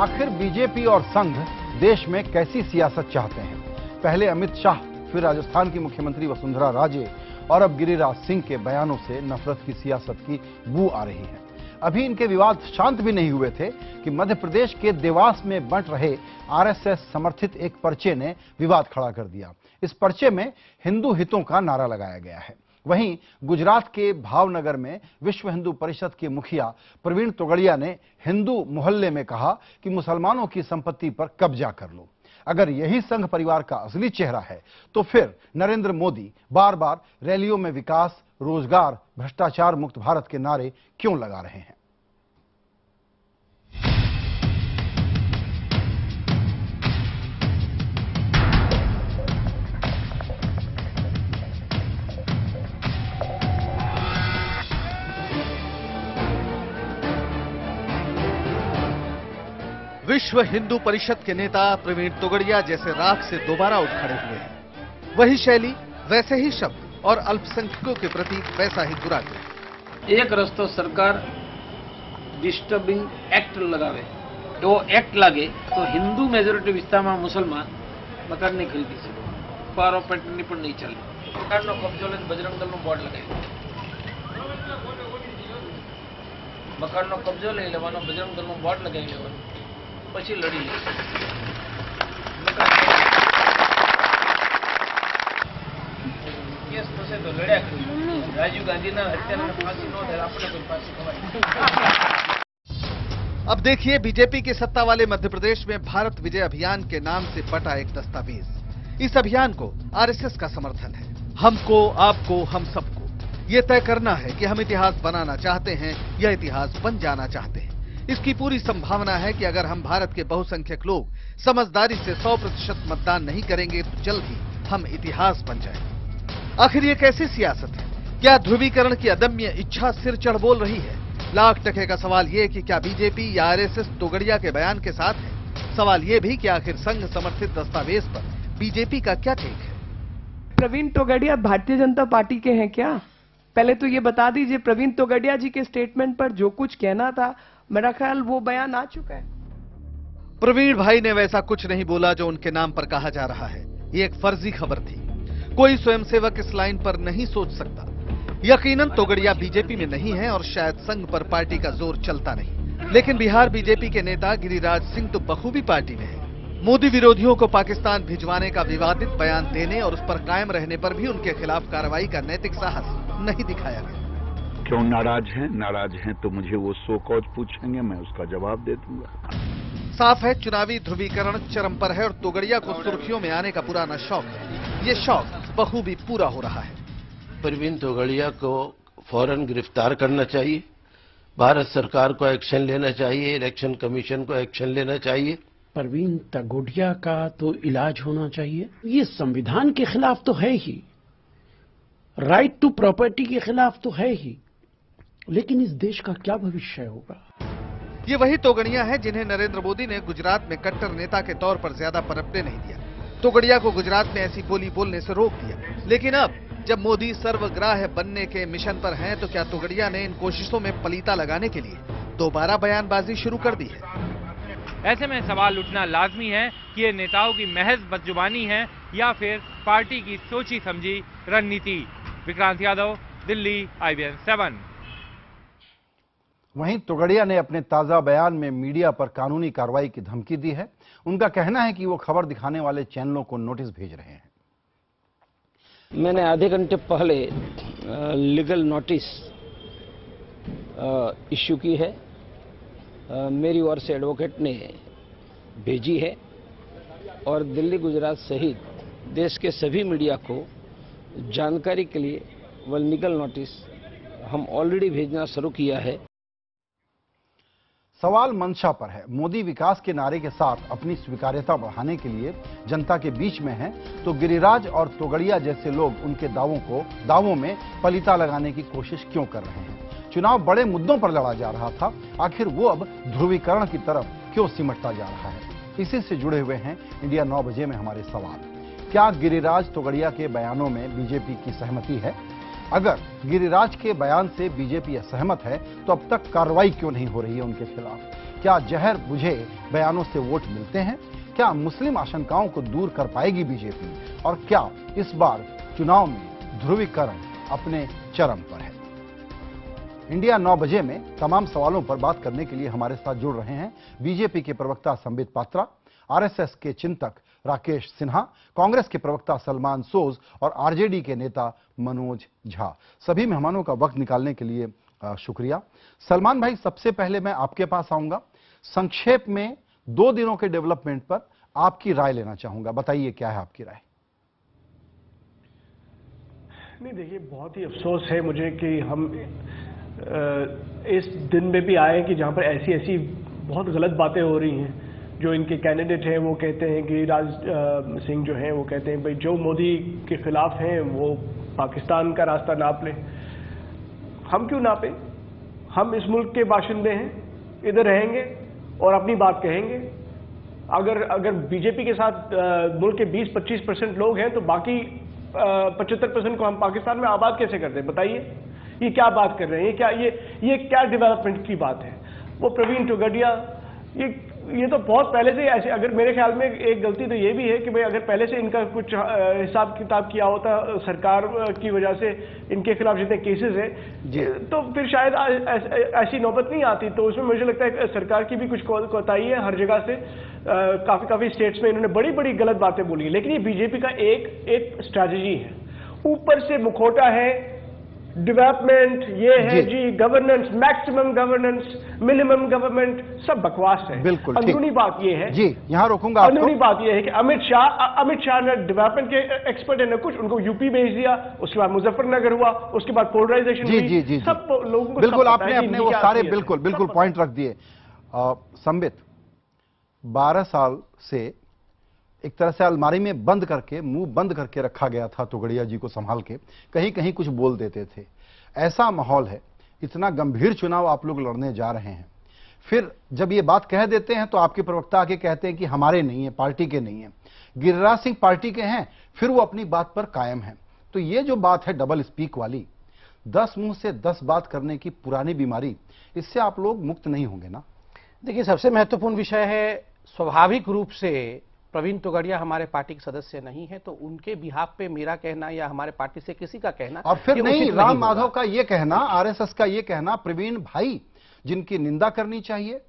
आखिर बीजेपी और संघ देश में कैसी सियासत चाहते हैं? पहले अमित शाह, फिर राजस्थान की मुख्यमंत्री वसुंधरा राजे और अब गिरिराज सिंह के बयानों से नफरत की सियासत की बू आ रही है। अभी इनके विवाद शांत भी नहीं हुए थे कि मध्य प्रदेश के देवास में बंट रहे आरएसएस समर्थित एक पर्चे ने विवाद खड़ा कर दिया। इस पर्चे में हिंदू हितों का नारा लगाया गया है। वहीं गुजरात के भावनगर में विश्व हिंदू परिषद के मुखिया प्रवीण तोगड़िया ने हिंदू मोहल्ले में कहा कि मुसलमानों की संपत्ति पर कब्जा कर लो। अगर यही संघ परिवार का असली चेहरा है तो फिर नरेंद्र मोदी बार बार रैलियों में विकास, रोजगार, भ्रष्टाचार मुक्त भारत के नारे क्यों लगा रहे हैं? विश्व हिंदू परिषद के नेता प्रवीण तोगड़िया जैसे राख से दोबारा उठ खड़े हुए हैं। वही शैली, वैसे ही शब्द और अल्पसंख्यकों के प्रति वैसा ही दुराग्रह। एक रस्तो सरकार डिस्टर्बिंग एक्ट लगावे, वो एक्ट लागे तो हिंदू मेजोरिटी विस्तार में मुसलमान मकान नहीं खरीदी सके, पारो पेटनी पर नहीं चले। मकान नो कब्जो ले बजरंग दल नो बोर्ड लगाई, मकान नो कब्जो ले लेवानो बजरंग दल नो बोर्ड लगाई लेवानो, પછી લડી લે। કેસ થશે તો લડ્યા કરી। રાજીવ ગાંધીના હત્યાને ફાંસી ન થાય, આપણે કોઈ ફાંસી ખવાય। अब देखिए बीजेपी के सत्ता वाले मध्य प्रदेश में भारत विजय अभियान के नाम से बटा एक दस्तावेज। इस अभियान को आरएसएस का समर्थन है। हमको, आपको, हम सबको ये तय करना है कि हम इतिहास बनाना चाहते हैं या इतिहास बन जाना चाहते हैं। इसकी पूरी संभावना है कि अगर हम भारत के बहुसंख्यक लोग समझदारी से 100% मतदान नहीं करेंगे तो जल्द ही हम इतिहास बन जाएंगे। आखिर ये कैसी सियासत है? क्या ध्रुवीकरण की अदम्य इच्छा सिर चढ़ बोल रही है? लाख टके का सवाल ये कि क्या बीजेपी या आरएसएस तोगड़िया के बयान के साथ है? सवाल ये भी कि आखिर संघ समर्थित दस्तावेज पर बीजेपी का क्या टेक है? प्रवीण तोगड़िया भारतीय जनता पार्टी के हैं क्या? पहले तो ये बता दीजिए, प्रवीण तोगड़िया जी के स्टेटमेंट पर जो कुछ कहना था, मेरा ख्याल वो बयान आ चुका है। प्रवीण भाई ने वैसा कुछ नहीं बोला जो उनके नाम पर कहा जा रहा है। ये एक फर्जी खबर थी। कोई स्वयंसेवक इस लाइन पर नहीं सोच सकता। यकीनन तोगड़िया बीजेपी में नहीं है और शायद संघ पर पार्टी का जोर चलता नहीं। लेकिन बिहार बीजेपी के नेता गिरिराज सिंह तो बखूबी पार्टी में है। मोदी विरोधियों को पाकिस्तान भिजवाने का विवादित बयान देने और उस पर कायम रहने पर भी उनके खिलाफ कार्रवाई का नैतिक साहस नहीं दिखाया गया। क्यों नाराज हैं? नाराज हैं तो मुझे वो सो कॉज पूछेंगे, मैं उसका जवाब दे दूंगा। साफ है चुनावी ध्रुवीकरण चरम पर है और तोगड़िया को सुर्खियों में आने का पुराना शौक है। ये शौक बखूबी पूरा हो रहा है। प्रवीण तोगड़िया को फौरन गिरफ्तार करना चाहिए, भारत सरकार को एक्शन लेना चाहिए, इलेक्शन कमीशन को एक्शन लेना चाहिए। प्रवीण तोगड़िया का तो इलाज होना चाहिए। ये संविधान के खिलाफ तो है ही, राइट टू प्रॉपर्टी के खिलाफ तो है ही, लेकिन इस देश का क्या भविष्य होगा? ये वही तोगड़िया है जिन्हें नरेंद्र मोदी ने गुजरात में कट्टर नेता के तौर पर ज्यादा पनपने नहीं दिया। तोगड़िया को गुजरात में ऐसी बोली बोलने से रोक दिया। लेकिन अब जब मोदी सर्वग्राह्य बनने के मिशन पर हैं, तो क्या तोगड़िया ने इन कोशिशों में पलीता लगाने के लिए दोबारा बयानबाजी शुरू कर दी है? ऐसे में सवाल उठना लाजमी है कि ये नेताओं की महज बदजुबानी है या फिर पार्टी की सोची समझी रणनीति। विक्रांत यादव, दिल्ली, IBN 7। वहीं तोगड़िया ने अपने ताजा बयान में मीडिया पर कानूनी कार्रवाई की धमकी दी है। उनका कहना है कि वो खबर दिखाने वाले चैनलों को नोटिस भेज रहे हैं। मैंने आधे घंटे पहले लीगल नोटिस इश्यू की है, मेरी ओर से एडवोकेट ने भेजी है और दिल्ली, गुजरात सहित देश के सभी मीडिया को जानकारी के लिए वह लीगल नोटिस हम ऑलरेडी भेजना शुरू किया है। सवाल मंशा पर है। मोदी विकास के नारे के साथ अपनी स्वीकार्यता बढ़ाने के लिए जनता के बीच में हैं, तो गिरिराज और तोगड़िया जैसे लोग उनके दावों में पलीता लगाने की कोशिश क्यों कर रहे हैं? चुनाव बड़े मुद्दों पर लड़ा जा रहा था, आखिर वो अब ध्रुवीकरण की तरफ क्यों सिमटता जा रहा है? इसी से जुड़े हुए हैं इंडिया 9 बजे में हमारे सवाल। क्या गिरिराज तोगड़िया के बयानों में बीजेपी की सहमति है? अगर गिरिराज के बयान से बीजेपी असहमत है तो अब तक कार्रवाई क्यों नहीं हो रही है उनके खिलाफ? क्या जहर बुझे बयानों से वोट मिलते हैं? क्या मुस्लिम आशंकाओं को दूर कर पाएगी बीजेपी? और क्या इस बार चुनाव में ध्रुवीकरण अपने चरम पर है? इंडिया 9 बजे में तमाम सवालों पर बात करने के लिए हमारे साथ जुड़ रहे हैं बीजेपी के प्रवक्ता संबित पात्रा, आरएसएस के चिंतक राकेश सिन्हा, कांग्रेस के प्रवक्ता सलमान सोज और आरजेडी के नेता मनोज झा। सभी मेहमानों का वक्त निकालने के लिए शुक्रिया। सलमान भाई, सबसे पहले मैं आपके पास आऊंगा। संक्षेप में 2 दिनों के डेवलपमेंट पर आपकी राय लेना चाहूंगा। बताइए, क्या है आपकी राय? नहीं, देखिए, बहुत ही अफसोस है मुझे कि हम इस दिन में भी आए कि जहां पर ऐसी बहुत गलत बातें हो रही हैं। जो इनके कैंडिडेट हैं वो कहते हैं कि गिरिराज सिंह जो हैं वो कहते हैं भाई जो मोदी के खिलाफ हैं वो पाकिस्तान का रास्ता नाप लें। हम क्यों नापें? हम इस मुल्क के बाशिंदे हैं, इधर रहेंगे और अपनी बात कहेंगे। अगर बीजेपी के साथ मुल्क के 20-25% लोग हैं तो बाकी 75% को हम पाकिस्तान में आबाद कैसे करते हैं? बताइए, ये क्या बात कर रहे हैं? ये क्या डेवलपमेंट की बात है? वो प्रवीण तोगड़िया, ये तो बहुत पहले से ऐसे, अगर मेरे ख्याल में एक गलती तो ये भी है कि भाई अगर पहले से इनका कुछ हिसाब किताब किया होता सरकार की वजह से इनके खिलाफ जितने केसेस हैं तो फिर शायद ऐसी नौबत नहीं आती। तो उसमें मुझे लगता है सरकार की भी कुछ कोताही है। हर जगह से काफी स्टेट्स में इन्होंने बड़ी गलत बातें बोली है। लेकिन ये बीजेपी का एक स्ट्रैटेजी है, ऊपर से मुखौटा है डेवलपमेंट, ये है जी governance, maximum governance, minimum government, सब बकवास है। बिल्कुल। अंदरूनी बात ये है जी, यहाँ रोकूंगा आपको। अंदरूनी बात ये है कि अमित शाह ने डेवलपमेंट के एक्सपर्ट है न कुछ, उनको यूपी भेज दिया, उसके बाद मुजफ्फरनगर हुआ, उसके बाद पोलराइजेशन हुई। जी, सब लोगों को बिल्कुल, आपने अपने वो सारे बिल्कुल पॉइंट रख दिए। संबित, 12 साल से एक तरह से अलमारी में बंद करके, मुंह बंद करके रखा गया था तोगड़िया जी को संभाल के, कहीं कहीं कुछ बोल देते थे। ऐसा माहौल है, इतना गंभीर चुनाव आप लोग लड़ने जा रहे हैं, फिर जब ये बात कह देते हैं तो आपके प्रवक्ता आके कहते हैं कि हमारे नहीं है, पार्टी के नहीं है। गिरिराज सिंह पार्टी के हैं, फिर वो अपनी बात पर कायम है। तो ये जो बात है डबल स्पीक वाली, 10 मुंह से 10 बात करने की पुरानी बीमारी, इससे आप लोग मुक्त नहीं होंगे ना? देखिए, सबसे महत्वपूर्ण विषय है, स्वाभाविक रूप से प्रवीण तोगड़िया हमारे पार्टी के सदस्य नहीं है, तो उनके बिहाफ पे मेरा कहना या हमारे पार्टी से किसी का कहना, और फिर नहीं राम माधव का ये कहना, आरएसएस का ये कहना, प्रवीण भाई जिनकी निंदा करनी चाहिए,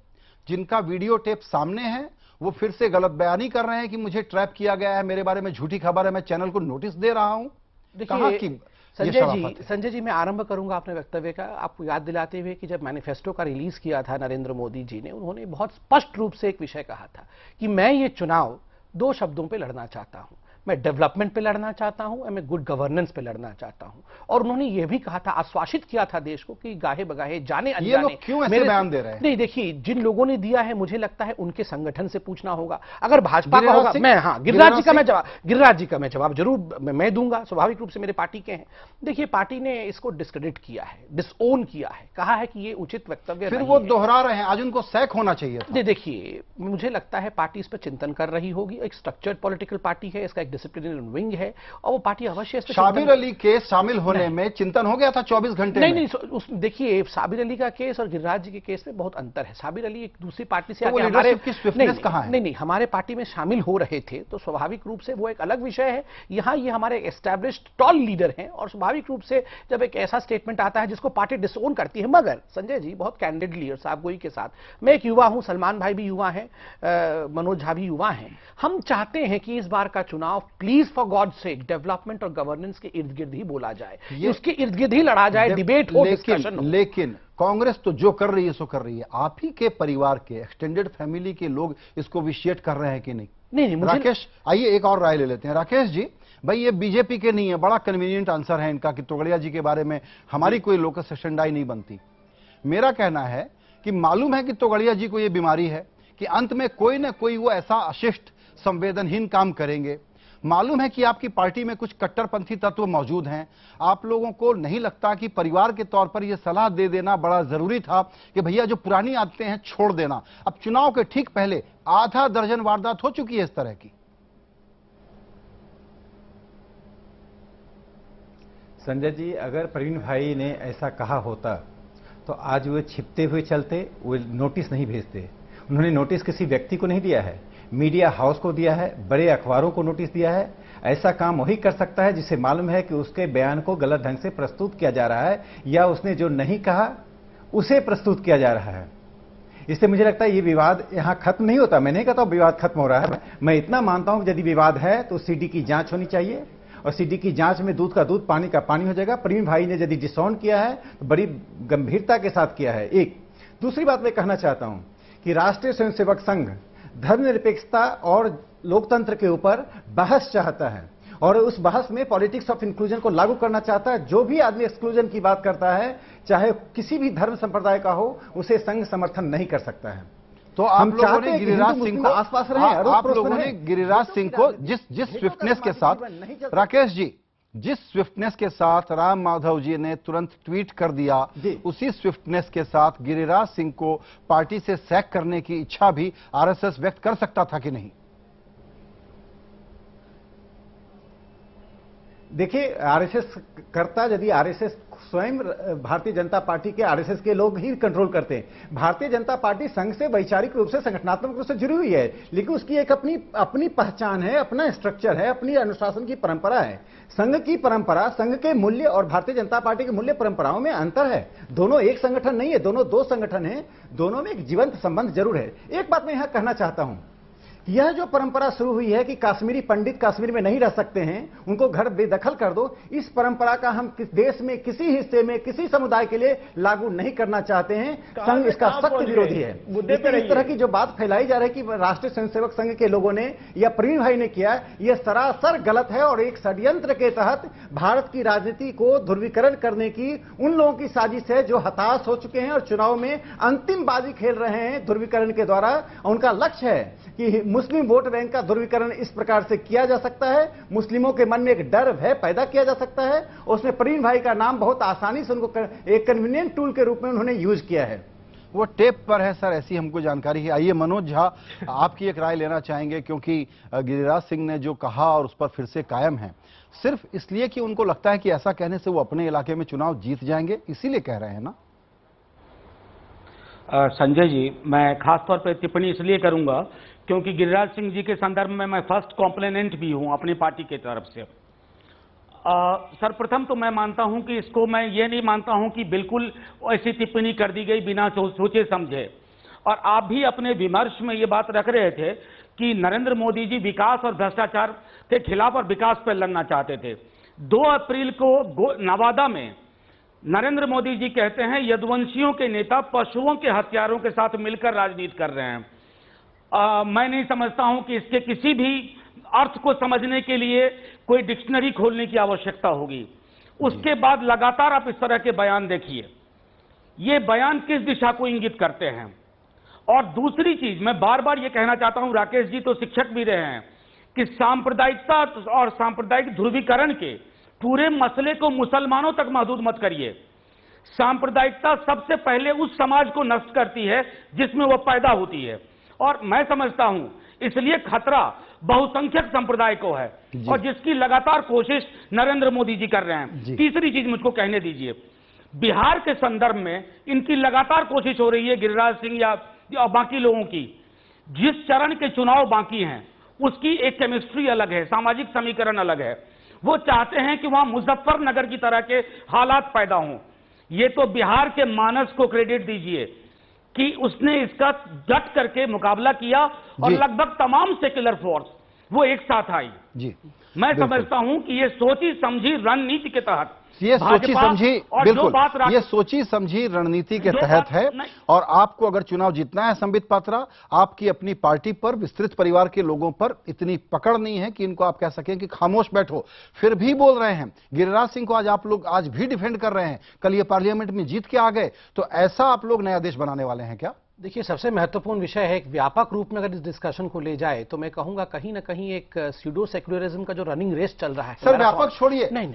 जिनका वीडियो टेप सामने है, वो फिर से गलत बयानी कर रहे हैं कि मुझे ट्रैप किया गया है, मेरे बारे में झूठी खबर है, मैं चैनल को नोटिस दे रहा हूं। देखिए संजय जी, मैं आरंभ करूंगा अपने वक्तव्य का आपको याद दिलाते हुए कि जब मैनिफेस्टो का रिलीज किया था नरेंद्र मोदी जी ने, उन्होंने बहुत स्पष्ट रूप से एक विषय कहा था कि मैं ये चुनाव 2 शब्दों पे लड़ना चाहता हूं, मैं डेवलपमेंट पे लड़ना चाहता हूं, मैं गुड गवर्नेंस पे लड़ना चाहता हूं। और उन्होंने ये भी कहा था, आश्वासित किया था देश को कि गाहे बगाहे जाने अनजाने। ये लोग क्यों ऐसे बयान दे रहे हैं? नहीं, देखिए, जिन लोगों ने दिया है मुझे लगता है उनके संगठन से पूछना होगा। अगर भाजपा का होगा, मैं गिरिराज जी का मैं जवाब जरूर मैं दूंगा, स्वाभाविक रूप से मेरे पार्टी के हैं। देखिए, पार्टी ने इसको डिस्क्रेडिट किया है, डिसओन किया है, कहा है कि ये उचित वक्तव्य फिर वो दोहरा रहे हैं, आज उनको सैक होना चाहिए था। देखिए, मुझे लगता है पार्टी इस पर चिंतन कर रही होगी। एक स्ट्रक्चर्ड पॉलिटिकल पार्टी है, इसका एक डिसिप्लिनरी विंग है और वो पार्टी अवश्य शाबिर अली केस शामिल होने में चिंतन हो गया था 24 घंटे में। नहीं, देखिए, शाबिर अली का केस और गिरिराज जी के केस में बहुत अंतर है। शाबिर अली एक दूसरी पार्टी से आके हमारे नहीं, हमारे पार्टी में शामिल हो रहे थे, तो स्वाभाविक रूप से वो एक अलग विषय है। यहाँ ये हमारे एस्टैब्लिश्ड टॉल लीडर हैं और स्वाभाविक रूप से जब एक ऐसा स्टेटमेंट आता है जिसको पार्टी डिसओन करती है, मगर संजय जी बहुत कैंडिडली और साफगोई के साथ, मैं एक युवा हूं, सलमान भाई भी युवा हैं, मनोज झा भी युवा हैं, हम चाहते हैं कि इस बार का चुनाव please for God sake development और गवर्नेंस के इर्द गिर्द ही बोला जाए, उसके इर्द गिर्द ही लड़ा जाए, डिबेट हो, डिस्कशन हो। लेकिन कांग्रेस तो जो कर रही है सो कर रही है। आप ही के परिवार के एक्सटेंडेड फैमिली के लोग इसको विशिएट कर रहे हैं कि नहीं? नहीं, राकेश, आइए एक और राय ले लेते हैं। राकेश जी, भाई ये बीजेपी के नहीं है, बड़ा कन्वीनियंट आंसर है इनका कि तोगड़िया जी के बारे में हमारी कोई लोकस एक्सटेंडाई नहीं बनती। मेरा कहना है कि मालूम है कि तोगड़िया जी को यह बीमारी है कि अंत में कोई ना कोई वो ऐसा अशिष्ट संवेदनहीन काम करेंगे। मालूम है कि आपकी पार्टी में कुछ कट्टरपंथी तत्व मौजूद हैं। आप लोगों को नहीं लगता कि परिवार के तौर पर यह सलाह दे देना बड़ा जरूरी था कि भैया जो पुरानी आदतें हैं छोड़ देना? अब चुनाव के ठीक पहले आधा दर्जन वारदात हो चुकी है इस तरह की। संजय जी, अगर प्रवीण भाई ने ऐसा कहा होता तो आज वे छिपते हुए चलते, वो नोटिस नहीं भेजते। उन्होंने नोटिस किसी व्यक्ति को नहीं दिया है, मीडिया हाउस को दिया है, बड़े अखबारों को नोटिस दिया है। ऐसा काम वही कर सकता है जिसे मालूम है कि उसके बयान को गलत ढंग से प्रस्तुत किया जा रहा है या उसने जो नहीं कहा उसे प्रस्तुत किया जा रहा है। इससे मुझे लगता है ये विवाद यहां खत्म नहीं होता। मैं नहीं कहता विवाद खत्म हो रहा है, मैं इतना मानता हूं कि यदि विवाद है तो सीडी की जांच होनी चाहिए और सीडी की जांच में दूध का दूध पानी का पानी हो जाएगा। प्रवीण भाई ने यदि डिसऑन किया है तो बड़ी गंभीरता के साथ किया है। एक दूसरी बात मैं कहना चाहता हूं कि राष्ट्रीय स्वयंसेवक संघ धर्मनिरपेक्षता और लोकतंत्र के ऊपर बहस चाहता है और उस बहस में पॉलिटिक्स ऑफ इंक्लूजन को लागू करना चाहता है। जो भी आदमी एक्सक्लूजन की बात करता है, चाहे किसी भी धर्म संप्रदाय का हो, उसे संघ समर्थन नहीं कर सकता है। तो आप लोगों ने गिरिराज सिंह को आसपास रहे, आप लोगों ने गिरिराज सिंह को जिस स्विफ्टनेस के साथ, राकेश जी, जिस स्विफ्टनेस के साथ राम माधव जी ने तुरंत ट्वीट कर दिया, उसी स्विफ्टनेस के साथ गिरिराज सिंह को पार्टी से सैक करने की इच्छा भी आरएसएस व्यक्त कर सकता था कि नहीं? देखिए, आरएसएस करता, यदि आरएसएस स्वयं भारतीय जनता पार्टी के आरएसएस के लोग ही कंट्रोल करते हैं। भारतीय जनता पार्टी संघ से वैचारिक रूप से, संगठनात्मक रूप से जुड़ी हुई है, लेकिन उसकी एक अपनी पहचान है, अपना स्ट्रक्चर है, अपनी अनुशासन की परंपरा है। संघ की परंपरा, संघ के मूल्य और भारतीय जनता पार्टी के मूल्य परंपराओं में अंतर है। दोनों एक संगठन नहीं है, दोनों दो संगठन है, दोनों में एक जीवंत संबंध जरूर है। एक बात मैं यहां कहना चाहता हूं, यह जो परंपरा शुरू हुई है कि काश्मीरी पंडित कश्मीर में नहीं रह सकते हैं, उनको घर बेदखल कर दो, इस परंपरा का हम देश में किसी हिस्से में किसी समुदाय के लिए लागू नहीं करना चाहते हैं। संघ इसका सख्त विरोधी है। इस तरह की जो बात फैलाई जा रही है कि राष्ट्रीय स्वयंसेवक संघ के लोगों ने या प्रवीण भाई ने किया, यह सरासर गलत है और एक षड्यंत्र के तहत भारत की राजनीति को ध्रुवीकरण करने की उन लोगों की साजिश है जो हताश हो चुके हैं और चुनाव में अंतिम बाजी खेल रहे हैं ध्रुवीकरण के द्वारा। उनका लक्ष्य है कि मुस्लिम वोट बैंक का ध्रुवीकरण इस प्रकार से किया जा सकता है, मुस्लिमों के मन में एक डर भय पैदा किया जा सकता है। उसमें प्रवीण भाई का नाम बहुत आसानी से उनको एक कन्वीनियंट टूल के रूप में उन्होंने यूज किया है। वो टेप पर है सर, ऐसी हमको जानकारी है। आइए मनोज झा, आपकी एक राय लेना चाहेंगे, क्योंकि गिरिराज सिंह ने जो कहा और उस पर फिर से कायम है, सिर्फ इसलिए कि उनको लगता है कि ऐसा कहने से वो अपने इलाके में चुनाव जीत जाएंगे, इसीलिए कह रहे हैं ना? संजय जी, मैं खास तौर पर टिप्पणी इसलिए करूंगा क्योंकि गिरिराज सिंह जी के संदर्भ में मैं फर्स्ट कॉम्प्लेनेंट भी हूं अपनी पार्टी की तरफ से। सर्वप्रथम तो मैं मानता हूं कि इसको, मैं ये नहीं मानता हूं कि बिल्कुल ऐसी टिप्पणी कर दी गई बिना सोचे समझे। और आप भी अपने विमर्श में ये बात रख रहे थे कि नरेंद्र मोदी जी विकास और भ्रष्टाचार के खिलाफ और विकास पर लड़ना चाहते थे। 2 अप्रैल को नवादा में नरेंद्र मोदी जी कहते हैं यदुवंशियों के नेता पशुओं के हथियारों के साथ मिलकर राजनीति कर रहे हैं। मैं नहीं समझता हूं कि इसके किसी भी अर्थ को समझने के लिए कोई डिक्शनरी खोलने की आवश्यकता होगी। उसके बाद लगातार आप इस तरह के बयान देखिए, ये बयान किस दिशा को इंगित करते हैं। और दूसरी चीज, मैं बार बार ये कहना चाहता हूं, राकेश जी तो शिक्षक भी रहे हैं, कि सांप्रदायिकता और सांप्रदायिक ध्रुवीकरण के पूरे मसले को मुसलमानों तक महदूद मत करिए। सांप्रदायिकता सबसे पहले उस समाज को नष्ट करती है जिसमें वह पैदा होती है, और मैं समझता हूं इसलिए खतरा बहुसंख्यक संप्रदाय को है और जिसकी लगातार कोशिश नरेंद्र मोदी जी कर रहे हैं। तीसरी चीज मुझको कहने दीजिए, बिहार के संदर्भ में इनकी लगातार कोशिश हो रही है, गिरिराज सिंह या बाकी लोगों की, जिस चरण के चुनाव बाकी हैं उसकी एक केमिस्ट्री अलग है, सामाजिक समीकरण अलग है। वो चाहते हैं कि वहां मुजफ्फरनगर की तरह के हालात पैदा हों। ये तो बिहार के मानस को क्रेडिट दीजिए कि उसने इसका डट करके मुकाबला किया और लगभग तमाम सेक्युलर फोर्स वो एक साथ आई। मैं समझता हूं कि ये सोची समझी रणनीति के तहत, ये सोची समझी, बिल्कुल ये सोची समझी रणनीति के तहत है। और आपको अगर चुनाव जीतना है संबित पात्रा, आपकी अपनी पार्टी पर, विस्तृत परिवार के लोगों पर इतनी पकड़ नहीं है कि इनको आप कह सकें कि खामोश बैठो, फिर भी बोल रहे हैं। गिरिराज सिंह को आज आप लोग आज भी डिफेंड कर रहे हैं, कल ये पार्लियामेंट में जीत के आ गए, तो ऐसा आप लोग नया देश बनाने वाले हैं क्या? देखिए, सबसे महत्वपूर्ण विषय है, एक व्यापक रूप में अगर इस डिस्कशन को ले जाए तो मैं कहूंगा कहीं ना कहीं एक स्यूडो सेक्युलरिज्म का जो रनिंग रेस चल रहा है। सर व्यापक छोड़िए, नहीं,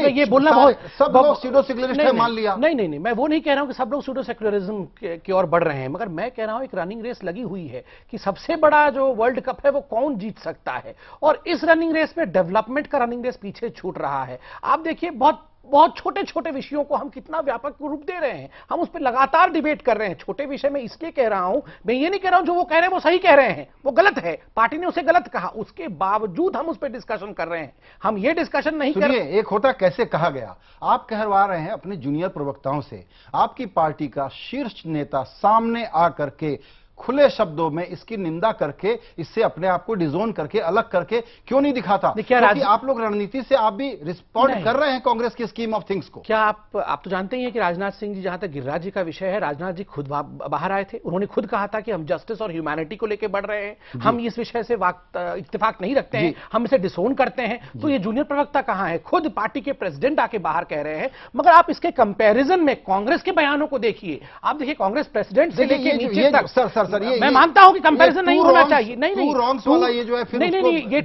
ये बोलना बहुत, सब लोग स्यूडो सेक्युलरिस्ट है मान लिया। नहीं, मैं वो नहीं कह रहा हूं कि सब लोग स्यूडो सेक्युलरिज्म की ओर बढ़ रहे हैं, मगर मैं कह रहा हूं एक रनिंग रेस लगी हुई है कि सबसे बड़ा जो वर्ल्ड कप है वो कौन जीत सकता है, और इस रनिंग रेस में डेवलपमेंट का रनिंग रेस पीछे छूट रहा है। आप देखिए, बहुत बहुत छोटे छोटे विषयों को हम कितना व्यापक रूप दे रहे हैं, हम उस पर लगातार डिबेट कर रहे हैं। छोटे विषय में इसलिए कह रहा हूं, मैं ये नहीं कह रहा हूं जो वो कह रहे हैं वो सही कह रहे हैं, वो गलत है, पार्टी ने उसे गलत कहा, उसके बावजूद हम उस पर डिस्कशन कर रहे हैं। हम ये डिस्कशन नहीं कर रहे। एक होता कैसे कहा गया, आप कहवा रहे हैं अपने जूनियर प्रवक्ताओं से, आपकी पार्टी का शीर्ष नेता सामने आकर के खुले शब्दों में इसकी निंदा करके, इससे अपने आप को डिजोन करके, अलग करके क्यों नहीं दिखाता? क्योंकि आप लोग रणनीति से आप भी रिस्पॉन्ड कर रहे हैं कांग्रेस की स्कीम ऑफ थिंग्स को। क्या आप तो जानते ही हैं कि राजनाथ सिंह जी, जहां तक गिरिराज जी का विषय है, राजनाथ जी खुद बाहर आए थे, उन्होंने खुद कहा था कि हम जस्टिस और ह्यूमैनिटी को लेकर बढ़ रहे हैं, हम इस विषय से इत्तेफाक नहीं रखते हैं, हम इसे डिसोन करते हैं। तो ये जूनियर प्रवक्ता कहां है? खुद पार्टी के प्रेसिडेंट आके बाहर कह रहे हैं। मगर आप इसके कंपेरिजन में कांग्रेस के बयानों को देखिए, आप देखिए कांग्रेस प्रेसिडेंट से लेकर नीचे तक। सर मैं मानता हूं कि कंपैरिजन नहीं होना चाहिए। नहीं टू रॉन्ग्स वाला ये जो है, फिर नहीं, ये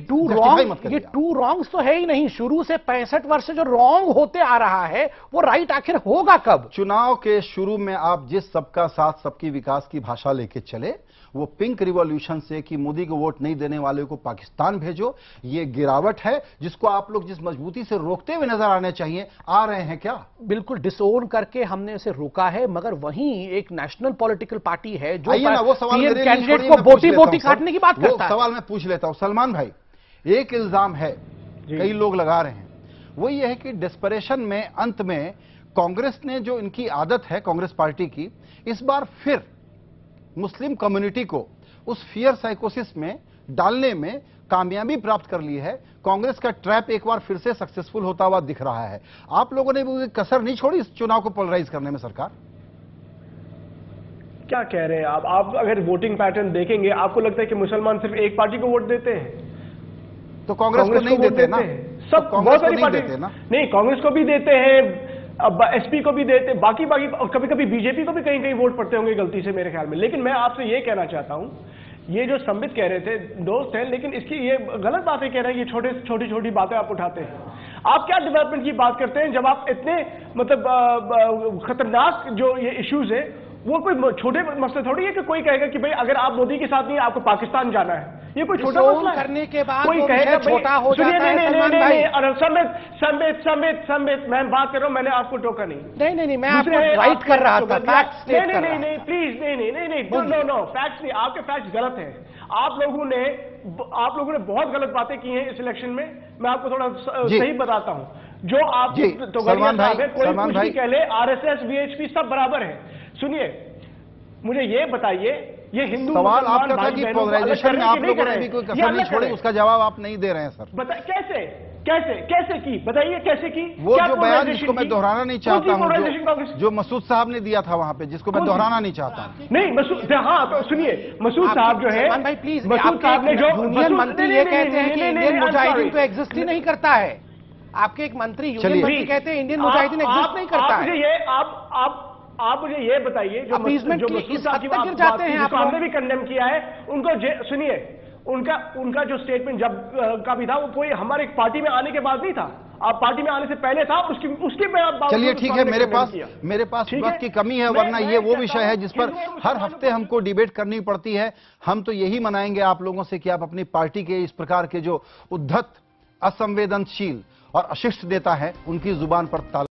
टू रॉन्ग्स तो है ही नहीं। शुरू से 65 वर्ष से जो रॉन्ग होते आ रहा है, वो राइट आखिर होगा कब? चुनाव के शुरू में आप जिस सबका साथ सबकी विकास की भाषा लेके चले, वो पिंक रिवॉल्यूशन से कि मोदी को वोट नहीं देने वाले को पाकिस्तान भेजो, ये गिरावट है जिसको आप लोग जिस मजबूती से रोकते हुए नजर आने चाहिए, आ रहे हैं क्या? बिल्कुल डिसोन करके हमने उसे रोका है। मगर वहीं एक नेशनल पॉलिटिकल पार्टी है जो वो सवाल कैंडिडेट को बोटी बोटी काटने की बात करता है। सवाल मैं पूछ लेता हूं सलमान भाई, एक इल्जाम है कई लोग लगा रहे हैं, वो ये है कि डेस्परेशन में अंत में कांग्रेस ने, जो इनकी आदत है कांग्रेस पार्टी की, इस बार फिर मुस्लिम कम्युनिटी को उस फियर साइकोसिस में डालने में कामयाबी प्राप्त कर ली है। कांग्रेस का ट्रैप एक बार फिर से सक्सेसफुल होता हुआ दिख रहा है। आप लोगों ने भी कसर नहीं छोड़ी इस चुनाव को पोलराइज करने में। सरकार क्या कह रहे हैं आप अगर वोटिंग पैटर्न देखेंगे, आपको लगता है कि मुसलमान सिर्फ एक पार्टी को वोट देते हैं? तो कांग्रेस को नहीं देते ना? सब बहुत सारी पार्टी नहीं, कांग्रेस को भी देते हैं, अब एसपी को भी देते, बाकी कभी कभी बीजेपी को भी कहीं कहीं वोट पड़ते होंगे गलती से मेरे ख्याल में। लेकिन मैं आपसे ये कहना चाहता हूं, ये जो संबित कह रहे थे दोस्त हैं, लेकिन इसकी ये गलत बातें कह रहे हैं, ये छोटी छोटी बातें आप उठाते हैं। आप क्या डेवलपमेंट की बात करते हैं जब आप इतने मतलब खतरनाक जो ये इश्यूज है, वो कोई छोटे मसले थोड़ी है कि कोई कहेगा कि भाई अगर आप मोदी के साथ नहीं आपको पाकिस्तान जाना है। ये कोई छोटा मसला करने के बाद कोई कहेगा छोटा हो जाता है। संबित मैं बात कर रहा हूं, मैंने आपको टोका नहीं, मैं आपको राइट कर रहा था, नहीं प्लीज नहीं, नो फैक्ट्स नहीं, आपके फैक्ट्स गलत हैं। आप लोगों ने बहुत गलत बातें की हैं इस इलेक्शन में। मैं आपको थोड़ा सही बताता हूं, जो आप तो कोई कुछ भी कह ले, आरएसएस वीएचपी सब बराबर है। सुनिए, मुझे ये बताइए, ये हिंदू सवाल आपका था कि पोलराइजेशन में आप लोगों ने भी कोई कसर नहीं छोड़ी, उसका जवाब आप नहीं दे रहे हैं सर। कैसे की बताइए, कैसे की? वो जो बयान जिसको मैं दोहराना नहीं चाहता हूं, जो मसूद साहब ने दिया था वहां पे, जिसको मैं दोहराना नहीं चाहता हूं। नहीं मसूद, हाँ तो सुनिए, मसूद साहब जो है, भाई प्लीज, मसूद साहब ने जो यूनियन मंत्री ये कहते हैं कि इंडियन मुजाहिदीन तो एग्जिस्ट ही नहीं करता है। आपके एक मंत्री यूनियन मंत्री कहते हैं इंडियन मुजाहिदीन एग्जिस्ट नहीं करता है। आप मुझे ये बताइए, जो मसूद साहब की बात है, जिसको हमने भी कंडेम किया है, उनको सुनिए, उनका जो स्टेटमेंट जब का भी था, वो कोई हमारे पार्टी में आने के बाद नहीं था, आप पार्टी में आने से पहले था, उसके पे आप। चलिए ठीक है, मेरे पास वक्त की कमी है, वरना ये वो विषय है जिस पर हर हफ्ते हमको डिबेट करनी पड़ती है। हम तो यही मनाएंगे आप लोगों से कि आप अपनी पार्टी के इस प्रकार के जो उद्धत, असंवेदनशील और अशिष्ट नेता है, उनकी जुबान पर ताला